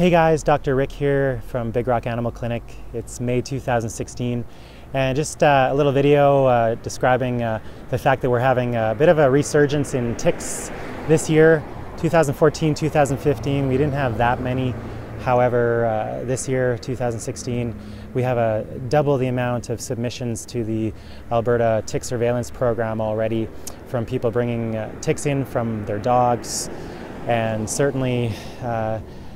Hey guys, Dr. Rick here from Big Rock Animal Clinic. It's May 2016 and just a little video describing the fact that we're having a bit of a resurgence in ticks this year. 2014, 2015, we didn't have that many. However, this year, 2016, we have double the amount of submissions to the Alberta tick surveillance program already from people bringing ticks in from their dogs. And certainly,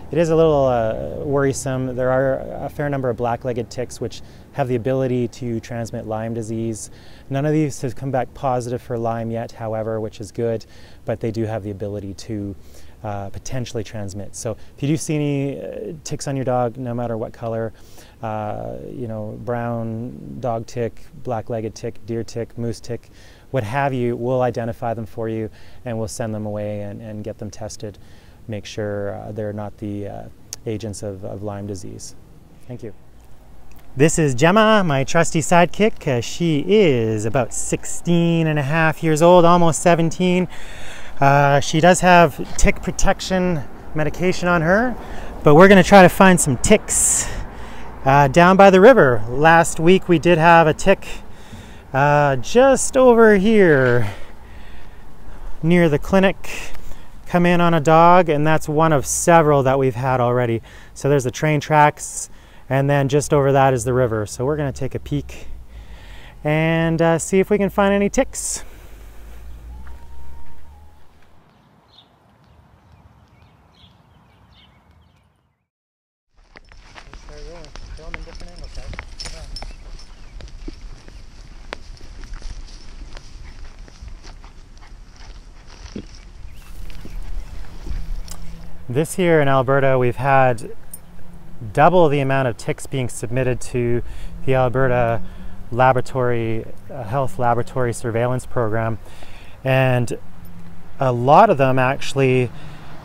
it is a little worrisome. There are a fair number of black-legged ticks which have the ability to transmit Lyme disease. None of these have come back positive for Lyme yet, however, which is good, but they do have the ability to potentially transmit. So if you do see any ticks on your dog, no matter what color, brown dog tick, black-legged tick, deer tick, moose tick, what have you, we'll identify them for you and we'll send them away and get them tested. Make sure they're not the agents of Lyme disease. Thank you. This is Gemma, my trusty sidekick. She is about 16 and a half years old, almost 17. She does have tick protection medication on her, but we're going to try to find some ticks down by the river. Last week we did have a tick just over here near the clinic come in on a dog, and that's one of several that we've had already. So there's the train tracks, and then just over that is the river. So we're going to take a peek and see if we can find any ticks. This year in Alberta, we've had double the amount of ticks being submitted to the Alberta Health Laboratory Surveillance Program. And a lot of them actually,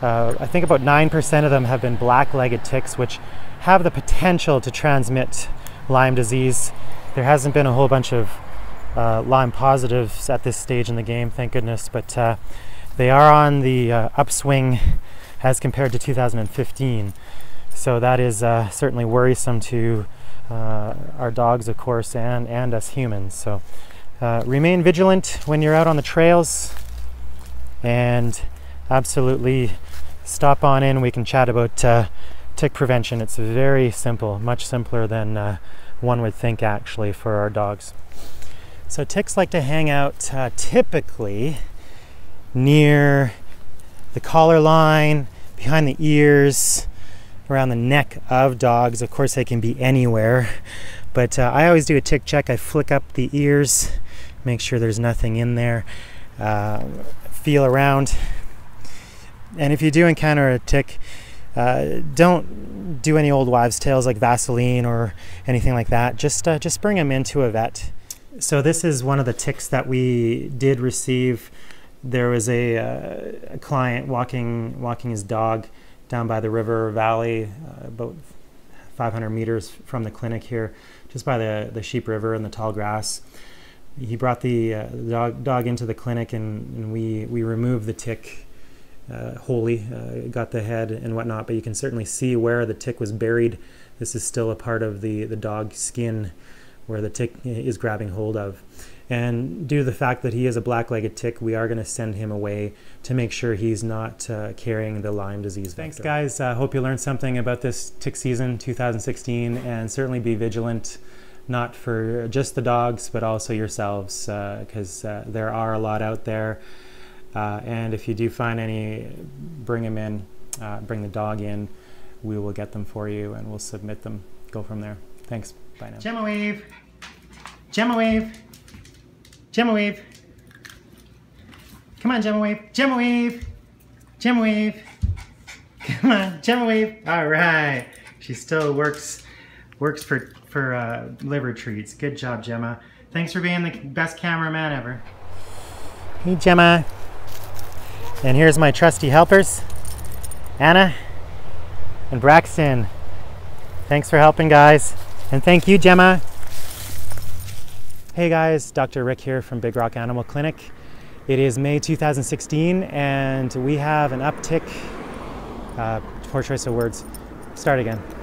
I think about 9% of them have been black-legged ticks, which have the potential to transmit Lyme disease. There hasn't been a whole bunch of Lyme positives at this stage in the game, thank goodness, but they are on the upswing as compared to 2015. So that is certainly worrisome to our dogs, of course, and us humans. So remain vigilant when you're out on the trails, and absolutely stop on in. We can chat about tick prevention. It's very simple, much simpler than one would think actually for our dogs. So ticks like to hang out typically near the collar line, behind the ears, around the neck of dogs. Of course, they can be anywhere, but I always do a tick check. I flick up the ears, make sure there's nothing in there, feel around, and if you do encounter a tick, don't do any old wives' tales like Vaseline or anything like that. Just bring them into a vet. So this is one of the ticks that we did receive. There was a client walking his dog down by the river valley, about 500 meters from the clinic here, just by the Sheep River and the tall grass. He brought the dog into the clinic, and we removed the tick wholly, got the head and whatnot, but you can certainly see where the tick was buried. This is still a part of the dog's skin where the tick is grabbing hold of. And due to the fact that he is a black-legged tick, we are going to send him away to make sure he's not carrying the Lyme disease vector. Thanks guys, hope you learned something about this tick season 2016, and certainly be vigilant, not for just the dogs but also yourselves, because there are a lot out there, and if you do find any, bring them in, bring the dog in, we will get them for you and we'll submit them. Go from there. Thanks, bye now. Gemma wave, Gemma wave. Gemma wave. Come on, Gemma wave. Gemma wave. Gemma wave. Come on, Gemma wave. All right. She still works for liver treats. Good job, Gemma. Thanks for being the best cameraman ever. Hey, Gemma. And here's my trusty helpers, Annah and Braxton. Thanks for helping, guys. And thank you, Gemma. Hey guys, Dr. Rick here from Big Rock Animal Clinic. It is May 2016 and we have an uptick, poor choice of words, Start again.